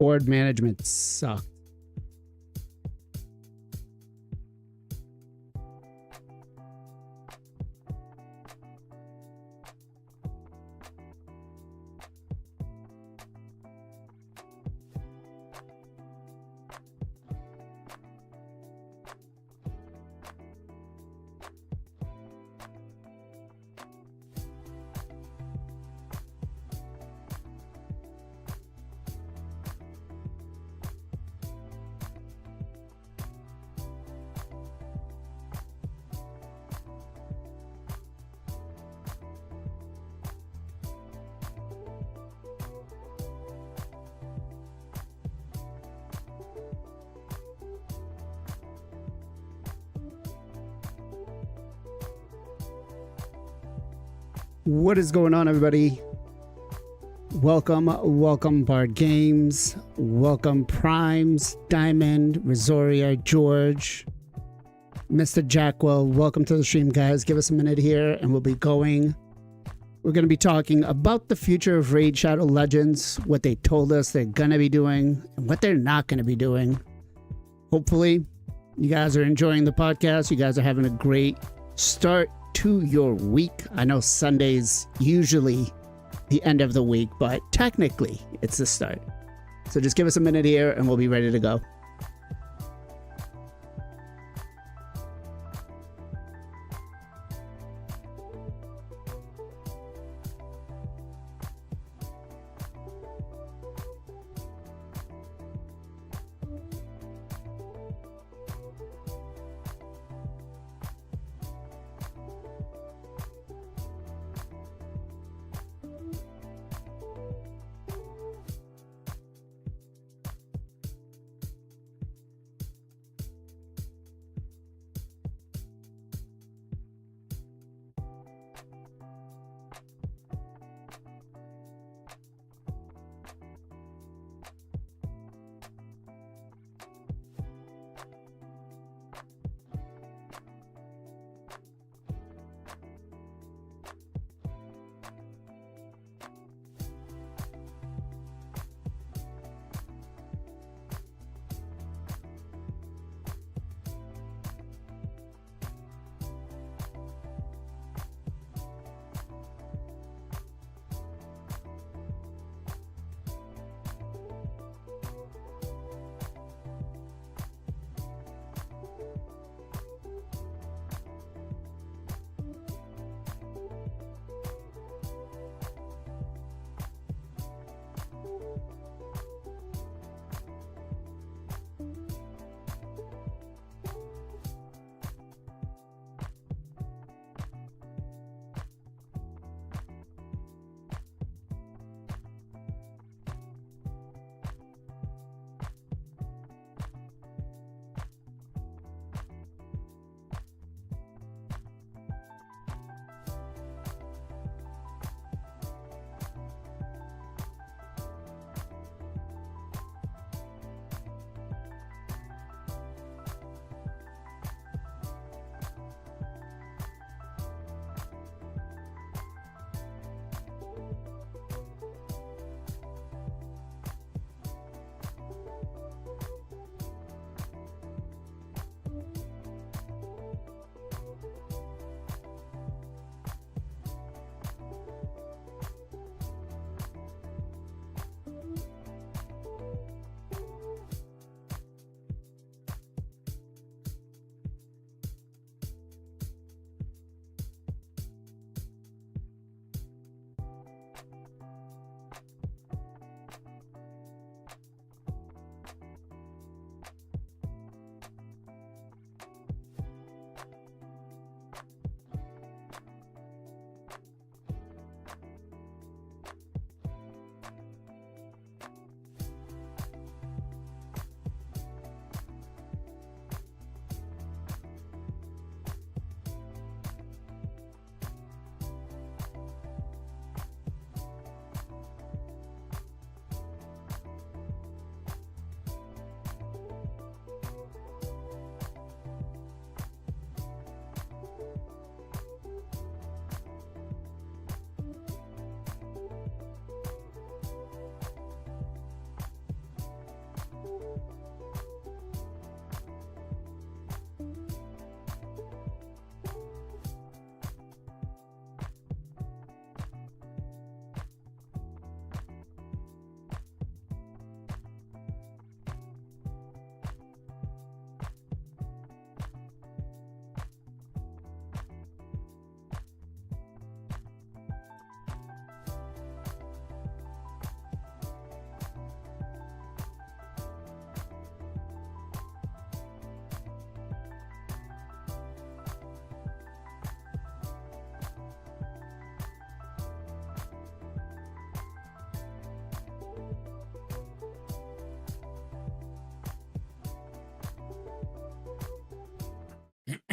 Board management sucked. What is going on, everybody? Welcome Bard Games. Welcome Primes, Diamond, Rosaria, George, Mr. Jackwell. Welcome to the stream, guys. Give us a minute here and we'll be going. We're going to be talking about the future of Raid Shadow Legends, what they told us they're going to be doing and what they're not going to be doing. Hopefully, you guys are enjoying the podcast. You guys are having a great start to your week. I know Sunday's usually the end of the week, but technically it's the start. So just give us a minute here and we'll be ready to go.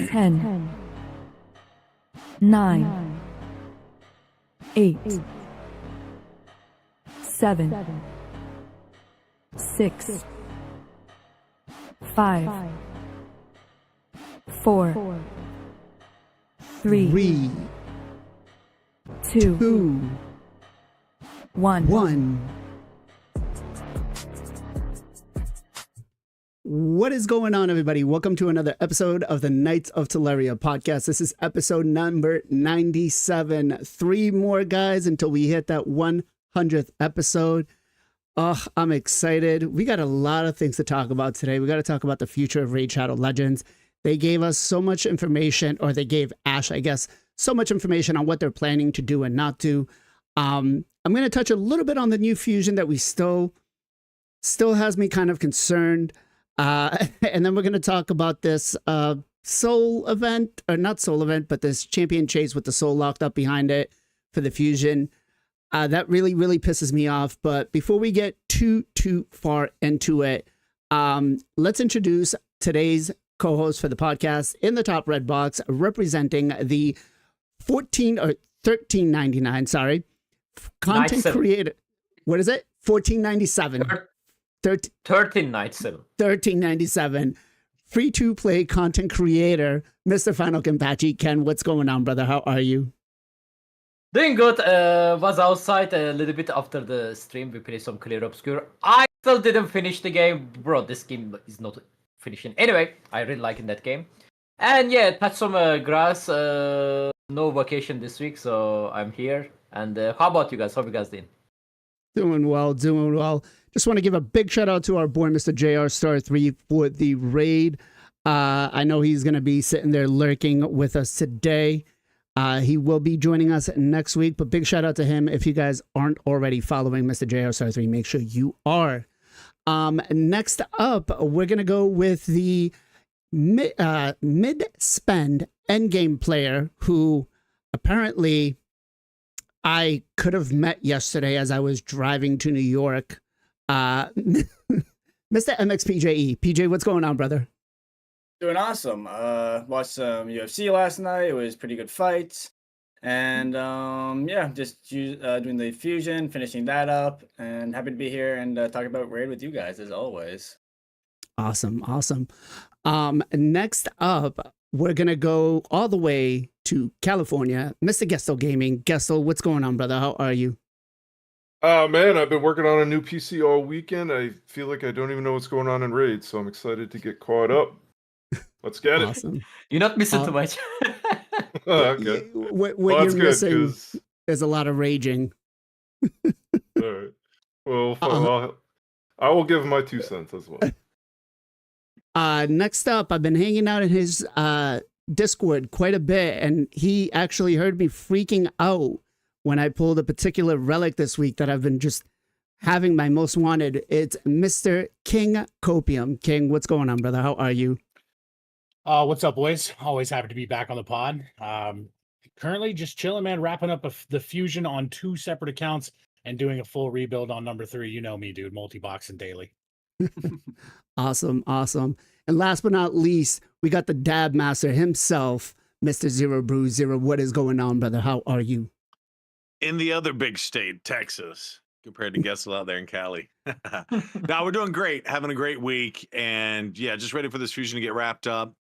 10, 9, 8, 7, 6, 5, 4, 3, 2, 1. What is going on, everybody? Welcome to another episode of the Knights of Teleria podcast. This is episode number 97. 3 more, guys, until we hit that 100th episode. Oh, I'm excited. We got a lot of things to talk about today. We got to talk about the future of Raid Shadow Legends. They gave us so much information, or they gave Ash, I guess, so much information on what they're planning to do and not do. I'm going to touch a little bit on the new fusion that we still has me kind of concerned. And then we're going to talk about this soul event, or not soul event, but this champion chase with the soul locked up behind it for the fusion. That really, really pisses me off. But before we get too far into it, let's introduce today's co-host for the podcast in the top red box, representing the $13.99, sorry, content creator. What is it? $14.97. $13.97. Free to play content creator, Mr. Final Kenpachi. Ken, what's going on, brother? How are you? Doing good. Was outside a little bit after the stream. We played some Clear Obscure. I still didn't finish the game. Bro, this game is not finishing. Anyway, I really like in that game. And yeah, touch some grass. No vacation this week, so I'm here. And how about you guys? How you guys doing? Doing well. Just want to give a big shout out to our boy, Mr. JR Star 3, for the raid. I know he's going to be sitting there lurking with us today. He will be joining us next week, but big shout out to him. If you guys aren't already following Mr. JR Star 3, make sure you are. Next up, we're going to go with the mid-spend endgame player who apparently I could have met yesterday as I was driving to New York. Mr. MXPJE. PJ, what's going on, brother? Doing awesome. Watched some UFC last night. It was pretty good fights. And yeah, just doing the fusion, finishing that up, and happy to be here and talk about Raid with you guys as always. Awesome. Next up, we're going to go all the way to California. Mr. Gestel Gaming. Gestel, what's going on, brother? How are you? Man, I've been working on a new PC all weekend. I feel like I don't even know what's going on in Raid, so I'm excited to get caught up. Let's get Awesome. it. You're not missing too much. Okay. What Well, you're that's good, missing 'cause- is a lot of raging. All right. Well, fine. I will give my 2 cents as well. Next up, I've been hanging out in his Discord quite a bit, and he actually heard me freaking out when I pulled a particular relic this week that I've been just having my most wanted. It's Mr. King Copium. King, what's going on, brother? How are you? What's up, boys? Always happy to be back on the pod. Currently just chilling, man, wrapping up the fusion on 2 separate accounts and doing a full rebuild on number 3. You know me, dude, multi-boxing daily. Awesome. And last but not least, we got the dab master himself, Mr. Zero Brew Zero. What is going on, brother? How are you? In the other big state, Texas, compared to Gessel out there in Cali. Now we're doing great, having a great week, and yeah, just ready for this fusion to get wrapped up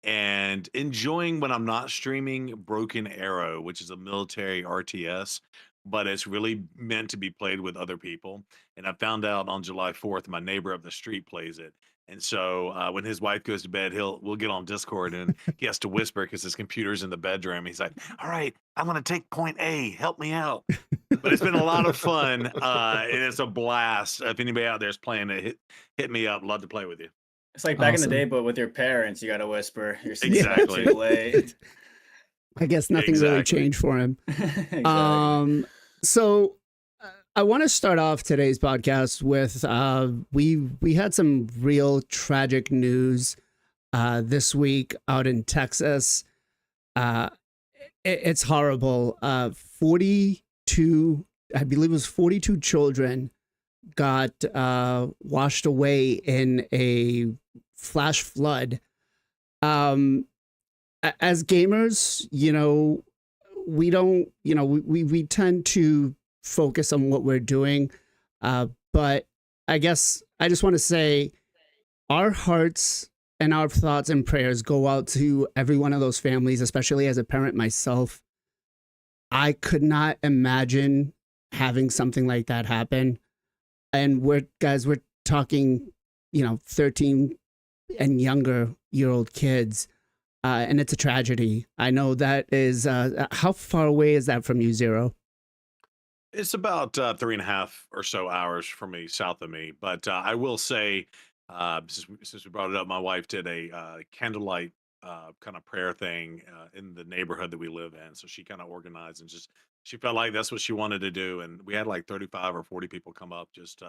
and enjoying when I'm not streaming Broken Arrow, which is a military RTS, but it's really meant to be played with other people. And I found out on July 4th, my neighbor up the street plays it. And so when his wife goes to bed, we'll get on Discord and he has to whisper because his computer's in the bedroom. He's like, all right, I'm going to take point A. Help me out. But it's been a lot of fun. And it's a blast. If anybody out there is playing it, hit me up. Love to play with you. It's like back in the Awesome. day, but with your parents, you got to whisper. You're Exactly. too late. I guess nothing really Exactly. changed for him. Exactly. So I want to start off today's podcast with we had some real tragic news this week out in Texas. It's horrible. 42, I believe it was 42 children got washed away in a flash flood. as gamers, we don't, we tend to focus on what we're doing. But I guess I just want to say our hearts and our thoughts and prayers go out to every one of those families, especially as a parent myself. I could not imagine having something like that happen. And we're talking, 13 and younger year old kids. And it's a tragedy. I know that is, how far away is that from you, Zero? It's about 3.5 or so hours from me, south of me. But I will say, since we brought it up, my wife did a candlelight kind of prayer thing in the neighborhood that we live in. So she kind of organized and just she felt like that's what she wanted to do, and we had like 35 or 40 people come up, just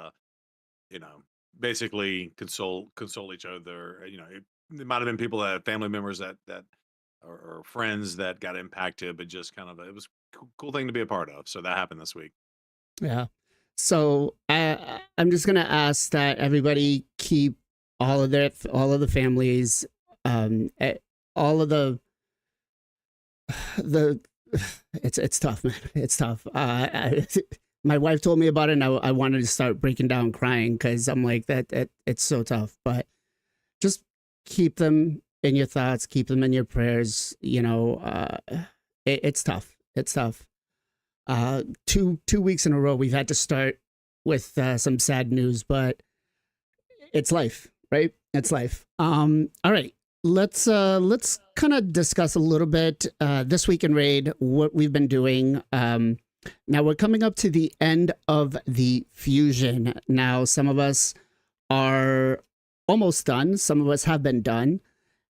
you know, basically console each other. It might have been people that family members that or friends that got impacted, but just kind of it was cool thing to be a part of. So that happened this week. Yeah. So I'm just gonna ask that everybody keep all of the families, all of the it's tough, man. It's tough. My wife told me about it, and I wanted to start breaking down crying because I'm like that. It's so tough, but just keep them in your thoughts, keep them in your prayers. It's tough. It's tough. 2 weeks in a row, we've had to start with some sad news, but it's life, right? It's life. All right. Let's kind of discuss a little bit this week in Raid, what we've been doing. Now we're coming up to the end of the fusion. Now some of us are almost done. Some of us have been done.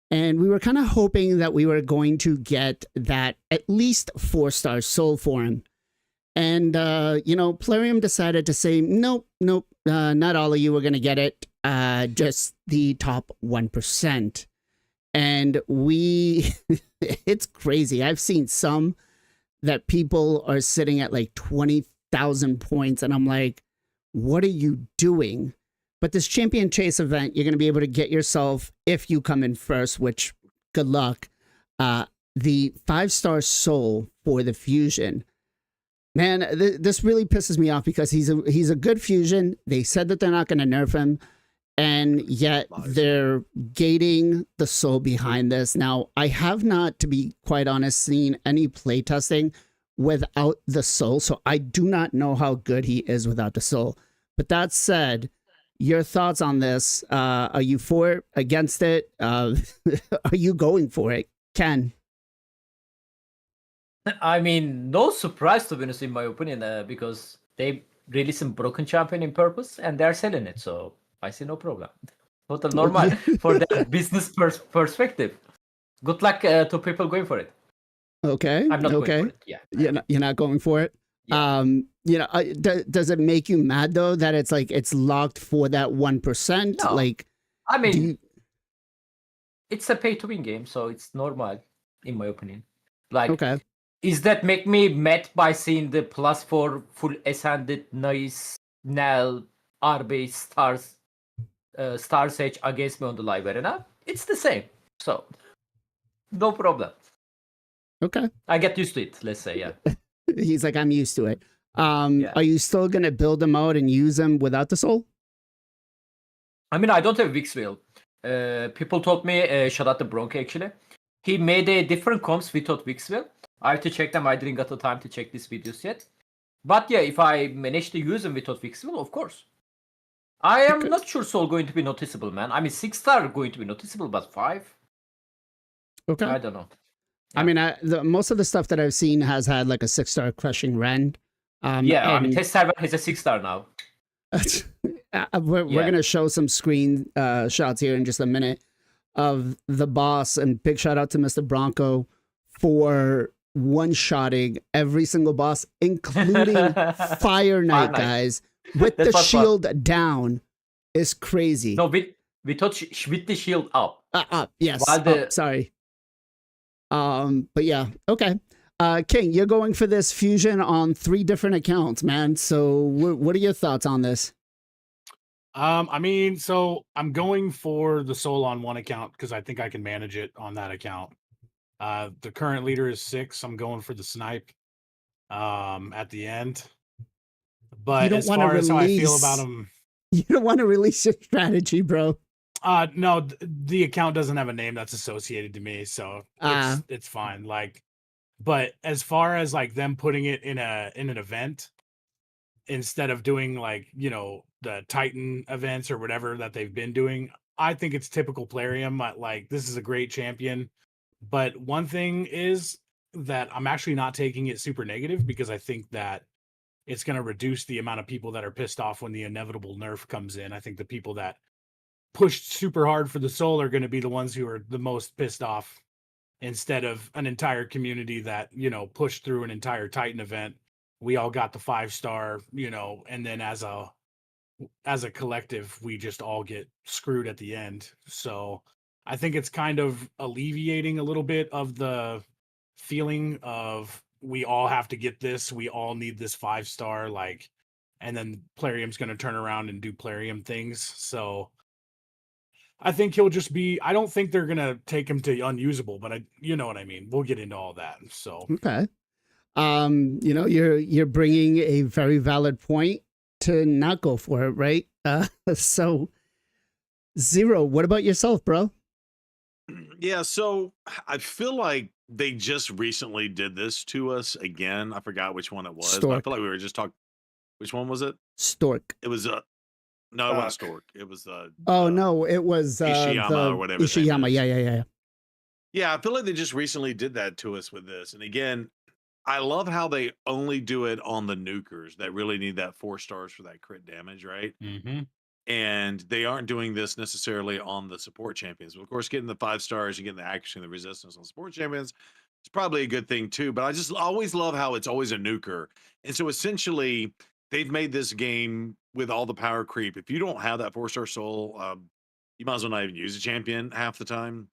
And we were kind of hoping that we were going to get that at least 4-star soul form. And, Plarium decided to say, nope, not all of you are going to get it. Just the top 1%. And it's crazy. I've seen some that people are sitting at like 20,000 points. And I'm like, what are you doing? But this champion chase event, you're going to be able to get yourself, if you come in first, which good luck, the 5-star soul for the fusion. Man, this really pisses me off because he's a good fusion. They said that they're not going to nerf him, and yet they're gating the soul behind this. Now, I have not, to be quite honest, seen any playtesting without the soul, so I do not know how good he is without the soul. But that said, your thoughts on this? Are you for it, against it? Are you going for it, Ken? I mean, no surprise to be honest, in my opinion, because they released some broken champion in purpose and they're selling it. So I see no problem. Total normal for the business perspective. Good luck to people going for it. Okay. I'm not going for it. Yeah. You're not going for it. Yeah. Does it make you mad though that it's locked for that 1%? No. Like, I mean, it's a pay to win game, so it's normal in my opinion. Like, okay. Is that make me mad by seeing the +4 full ascended nice Nell RB stars Star Sage against me on the live arena? It's the same. So no problem. Okay. I get used to it, let's say, yeah. He's like, I'm used to it. Are you still gonna build them out and use them without the soul? I mean, I don't have Vixwheel. People told me, shout out to Bronco actually. He made a different comps without Vixwheel. I have to check them. I didn't get the time to check these videos yet. But yeah, if I manage to use them without Vixwheel, of course. I am not sure Soul going to be noticeable, man. I mean, 6-star going to be noticeable, but 5? Okay. I don't know. Yeah. I mean, most of the stuff that I've seen has had like a 6-star crushing Ren. I mean, Test Server has a 6-star now. We're going to show some screen shots here in just a minute of the boss, and big shout out to Mr. Bronco for one-shotting every single boss, including Fire Knight, guys, with the shield down. Is crazy. No, we thought with the shield up. Up, yes. While sorry. But yeah, okay. King, you're going for this fusion on 3 different accounts, man. So what are your thoughts on this? I mean, so I'm going for the soul on one account because I think I can manage it on that account. The current leader is 6. I'm going for the snipe at the end. You But don't as want to far as how I feel about release. him, You don't want to release your strategy, bro. no, the account doesn't have a name that's associated to me, so it's fine. Like, but as far as like them putting it in an event instead of doing like, you know, the Titan events or whatever that they've been doing, I think it's typical Plarium. Like, this is a great champion. But one thing is that I'm actually not taking it super negative because I think that it's going to reduce the amount of people that are pissed off when the inevitable nerf comes in. I think the people that pushed super hard for the soul are going to be the ones who are the most pissed off instead of an entire community that, you know, pushed through an entire Titan event. We all got the 5-star, you know, and then as a collective, we just all get screwed at the end. So I think it's kind of alleviating a little bit of the feeling of we all have to get this, we all need this 5-star, like, and then Plarium's going to turn around and do Plarium things. So I think he'll just be, I don't think they're going to take him to unusable, but you know what I mean? We'll get into all that. So, Okay. You know, you're bringing a very valid point to not go for it, right? So Zero, what about yourself, bro? Yeah, so I feel like they just recently did this to us again. I forgot which one it was, but I Stork. feel like we were just talking. Which one was it? Stork. It was no, it wasn't Fuck. Stork. It was Oh no, it was Ishiyama the or whatever his name Ishiyama. is. Yeah. Yeah, I feel like they just recently did that to us with this. And again, I love how they only do it on the nukers that really need that 4 stars for that crit damage, right? And they aren't doing this necessarily on the support champions. Of course, getting the 5 stars and getting the accuracy and the resistance on support champions is probably a good thing too. But I just always love how it's always a nuker. And so essentially, they've made this game with all the power creep. If you don't have that 4-star soul, you might as well not even use a champion half the time.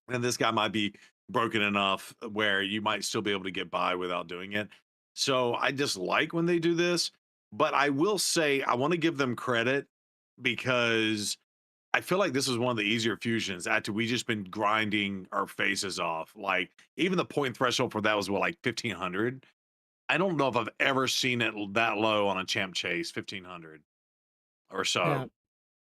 And this guy might be broken enough where you might still be able to get by without doing it. So I just like when they do this. But I will say, I want to give them credit because I feel like this was one of the easier fusions after we just been grinding our faces off. Like, even the point threshold for that was what, like 1500. I don't know if I've ever seen it that low on a champ chase, 1500 or so. Yeah.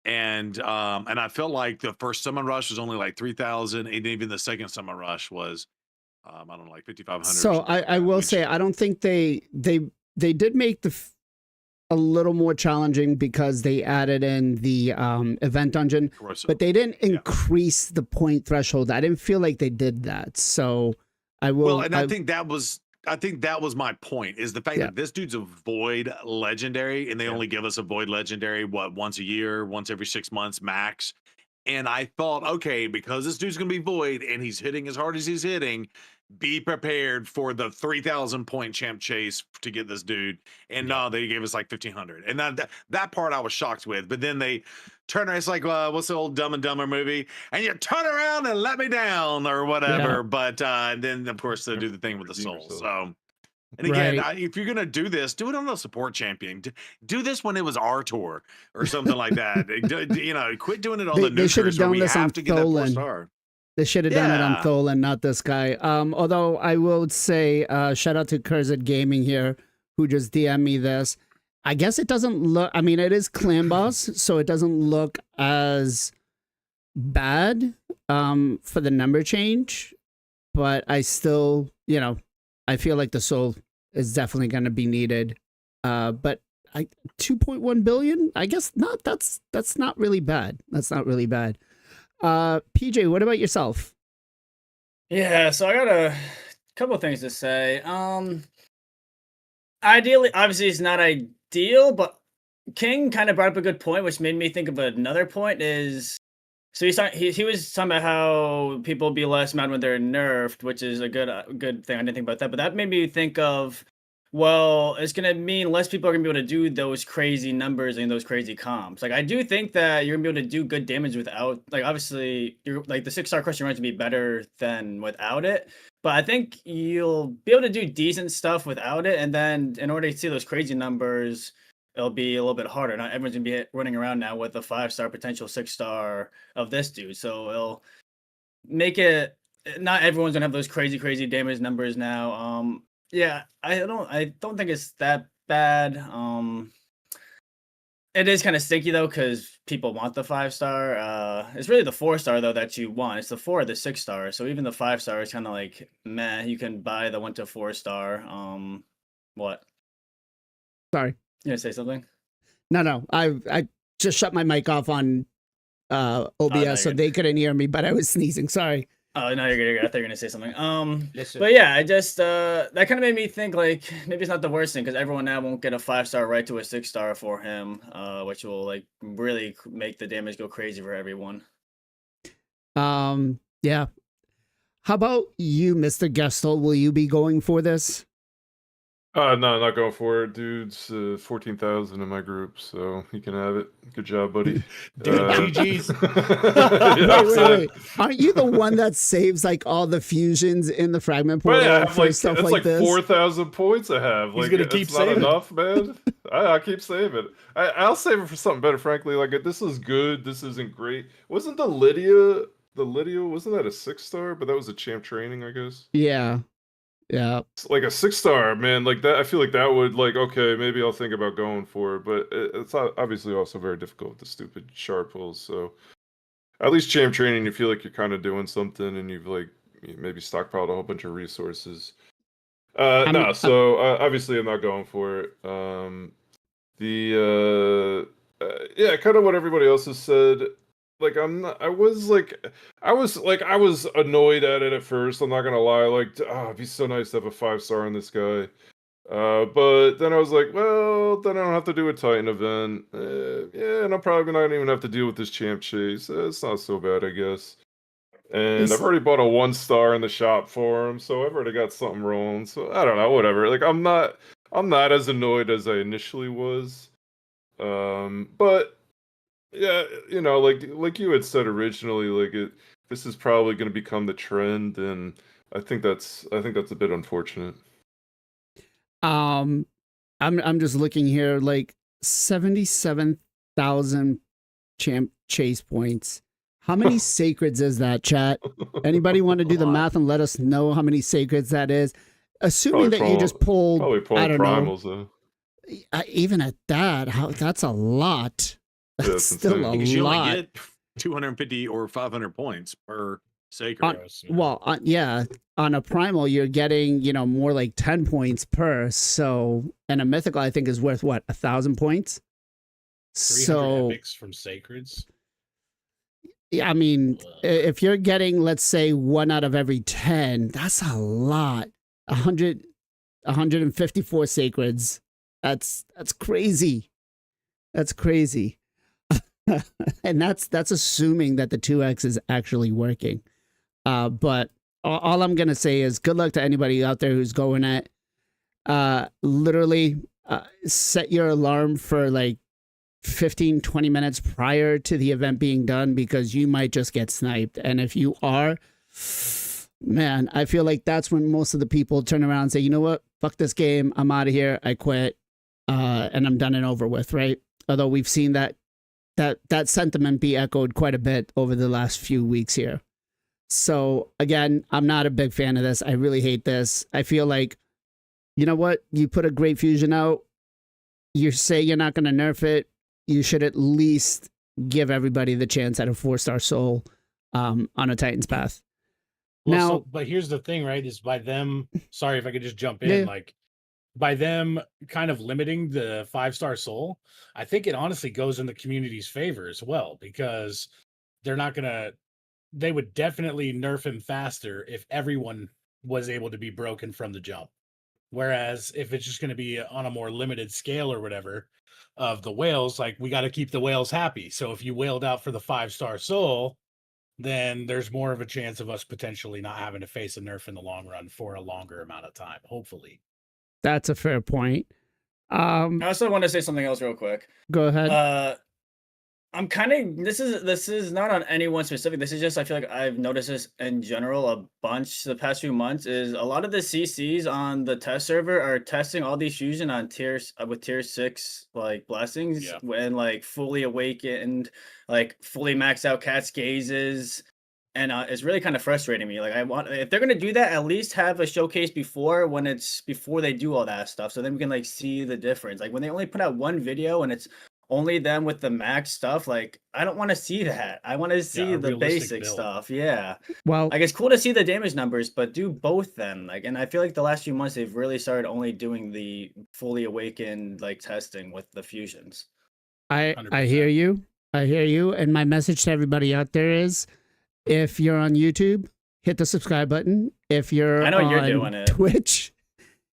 And I felt like the first summon rush was only like 3000, and even the second summon rush was I don't know, like 5500. So I will say I don't think they did make a little more challenging because they added in the event dungeon, but they didn't increase the point threshold. I didn't feel like they did that. So I will. Well, and I think that was my point, is the fact that this dude's a void legendary, and they only give us a void legendary once a year, once every 6 months max. And I thought, okay, because this dude's gonna be void and he's hitting as hard as he's hitting, be prepared for the 3000 point champ chase to get this dude. And no, they gave us like 1500, and that part I was shocked with. But then they turn around, it's like what's the old Dumb and Dumber movie, and you turn around and let me down or whatever. But then of course they do the thing with the soul. So, and again, if you're gonna do this, do it on a support champion. Do this when it was our tour or something like that. You know, quit doing it on the nukers. They should have done this on Tholen. They should have done it on Tholen, not this guy. Although I will say, shout out to Cursed Gaming here, who just DM'd me this. I guess it doesn't look, I mean, it is Clan Boss, so it doesn't look as bad for the number change. But I still, you know, I feel like the soul is definitely going to be needed. But 2.1 billion, I guess not. That's not really bad. That's not really bad. PJ, what about yourself? Yeah, so I got a couple of things to say. Ideally, obviously it's not ideal, but King kind of brought up a good point, which made me think of another point. Is so he was talking about how people be less mad when they're nerfed, which is a good thing. I didn't think about that, but that made me think of, well, it's gonna mean less people are gonna be able to do those crazy numbers and those crazy comps. Like, I do think that you're gonna be able to do good damage without, like, obviously you're like the 6-star question runs to be better than without it. But I think you'll be able to do decent stuff without it, and then in order to see those crazy numbers, it'll be a little bit harder. Not everyone's gonna be running around now with a 5-star potential 6-star of this dude, so it'll make it not everyone's gonna have those crazy damage numbers now. Yeah, I don't think it's that bad. It is kind of sticky though, because people want the 5-star. It's really the 4-star though that you want. It's the 4 or the 6-star. So even the 5-star is kind of like meh. You can buy the 1 to 4-star. What? Sorry. You gonna say something? No. I just shut my mic off on OBS you're so good. they couldn't hear me, but I was sneezing. Sorry. Oh no, you're good. You're good. I thought you were gonna say something. Listen. But yeah, I just that kind of made me think like maybe it's not the worst thing because everyone now won't get a 5-star right to a 6-star for him, which will like really make the damage go crazy for everyone. Yeah. How about you, Mr. Gestel? Will you be going for this? No, not going for it, dude's 14,000 in my group, so he can have it. Good job, buddy. Dude, GG's. Wait. Aren't you the one that saves like all the fusions in the fragment But portal yeah, I have for like stuff it's like like this? 4,000 points I have. He's Like gonna keep it's not saving. enough, man. I keep saving. I'll save it for something better, frankly. Like this is good. This isn't great. Wasn't the Lydia wasn't that a 6-star? But that was a champ training, I guess. Yeah. It's like a 6-star, man. Like that, I feel like that would like okay, maybe I'll think about going for it. But it's obviously also very difficult with the stupid shard pulls. So at least champ training, you feel like you're kind of doing something, and you've like maybe stockpiled a whole bunch of resources. So obviously I'm not going for it. Yeah, kind of what everybody else has said. Like I was annoyed at it at first. I'm not gonna lie. Like, it'd be so nice to have a 5-star on this guy. But then I was like, well, then I don't have to do a Titan event. Yeah, and I'm probably not even have to deal with this champ chase. It's not so bad, I guess. And I've already bought a 1-star in the shop for him, so I've already got something rolling. So I don't know, whatever. Like I'm not as annoyed as I initially was. But yeah, like you had said originally, this is probably going to become the trend, and I think that's a bit unfortunate. I'm just looking here, like 77,000 champ chase points. How many sacreds is that, chat? Anybody want to do the math and let us know how many sacreds that is? Assuming that you just pulled, I don't primals, know. Even at that, that's a lot. That's still a Because you only lot. get 250 or 500 points per sacred. Yeah, on a primal you're getting more like 10 points per. So, and a mythical I think is worth what, 1,000 points. 300 So epics from sacreds. yeah, I mean, if you're getting, let's say, 1 out of every 10, that's a lot. 154 sacreds. That's crazy. That's crazy. And that's assuming that the 2x is actually working. But all I'm gonna say is good luck to anybody out there who's going at. Literally, set your alarm for like 15-20 minutes prior to the event being done, because you might just get sniped. And if you are, man, I feel like that's when most of the people turn around and say, you know what, fuck this game, I'm out of here, I quit, and I'm done and over with, right? Although we've seen that sentiment be echoed quite a bit over the last few weeks here. So again, I'm not a big fan of this. I really hate this. I feel like, you know what, you put a great fusion out, you say you're not going to nerf it, you should at least give everybody the chance at a 4-star soul on a Titan's Path. Well, but here's the thing, right? Is by them, sorry if I could just jump in, like by them kind of limiting the 5-star soul, I think it honestly goes in the community's favor as well, because they're not gonna, they would definitely nerf him faster if everyone was able to be broken from the jump. Whereas if it's just going to be on a more limited scale or whatever of the whales, like we got to keep the whales happy. So if you whaled out for the 5-star soul, then there's more of a chance of us potentially not having to face a nerf in the long run for a longer amount of time, hopefully. That's a fair point. I also want to say something else real quick. Go ahead. I'm kind of, this is not on anyone specific. This is just, I feel like I've noticed this in general a bunch the past few months, is a lot of the CCs on the test server are testing all these fusion on tiers with tier 6 like blessings, and like fully awakened, like fully maxed out cat's gazes, and it's really kind of frustrating me. Like, I want, if they're gonna do that, at least have a showcase before before they do all that stuff, so then we can like see the difference. Like when they only put out one video and it's only them with the max stuff, like I don't want to see that. I want to see a the realistic basic build. stuff. Yeah, Well, like it's cool to see the damage numbers, but do both then. Like, and I feel like the last few months they've really started only doing the fully awakened like testing with the fusions. I 100%. hear you. I hear you. And my message to everybody out there is, if you're on YouTube, hit the subscribe button. If you're I know you're on doing it. Twitch,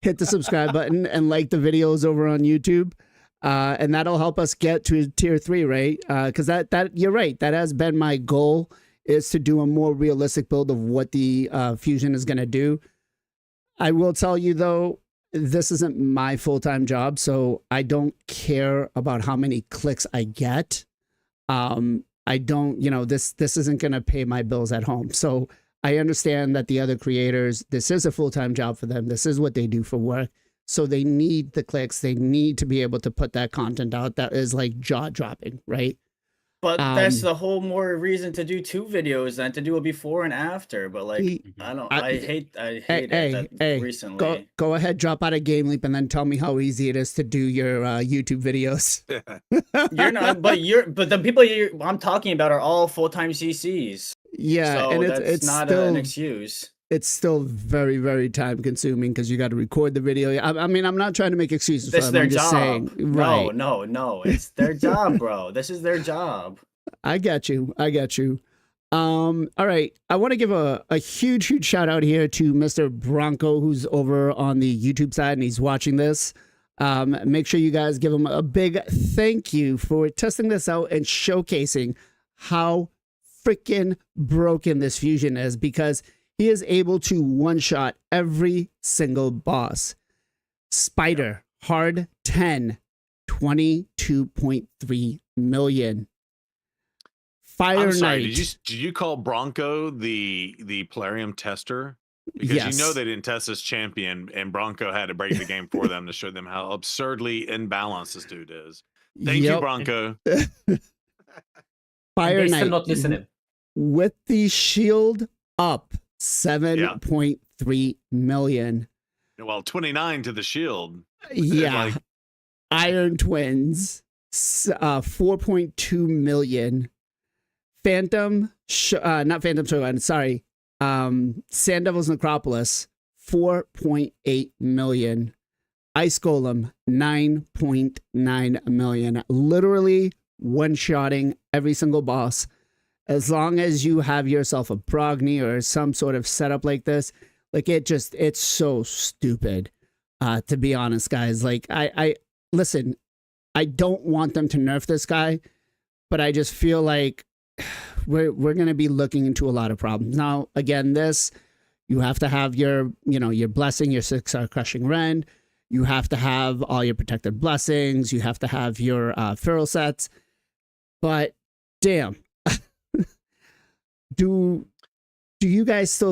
hit the subscribe button and like the videos over on YouTube. And that'll help us get to tier 3, right? Because that you're right. That has been my goal, is to do a more realistic build of what the fusion is going to do. I will tell you though, this isn't my full-time job, so I don't care about how many clicks I get. I don't, this isn't going to pay my bills at home. So I understand that the other creators, this is a full-time job for them. This is what they do for work. So they need the clicks. They need to be able to put that content out that is like jaw-dropping, right? But that's the whole more reason to do 2 videos than to do a before and after. But like, I hate it recently. Go ahead, drop out of Game Leap, and then tell me how easy it is to do your YouTube videos. You're not, but the people I'm talking about are all full-time CCs. Yeah, So and that's it's not still an excuse. it's still very, very time consuming because you got to record the video. I mean, I'm not trying to make excuses for This is them. their I'm just job. saying, right? No, it's their job, bro. This is their job. I got you. All right. I want to give a huge shout out here to Mr. Bronco, who's over on the YouTube side and he's watching this. Make sure you guys give him a big thank you for testing this out and showcasing how freaking broken this fusion is, because he is able to one-shot every single boss. Spider, hard 10, 22.3 million. Fire I'm sorry, Knight. did you call Bronco the Telerium tester? Because Yes. you know they didn't test this champion, and Bronco had to break the game for them to show them how absurdly imbalanced this dude is. Thank you, Yep. Bronco. Fire They Knight still not listening. with the shield up, 7.3 million. Well, 29 to the shield. Yeah. Like, Iron Twins, 4.2 million. Phantom, not Phantom Showline, sorry. Sand Devil's Necropolis, 4.8 million. Ice Golem, 9.9 million. Literally one-shotting every single boss. As long as you have yourself a Brogni or some sort of setup like this, like it's so stupid. To be honest, guys. Like I listen, I don't want them to nerf this guy, but I just feel like we're going to be looking into a lot of problems. Now, again, you have to have your blessing, your 6-star crushing rend. You have to have all your protected blessings. You have to have your feral sets. But damn, do you guys still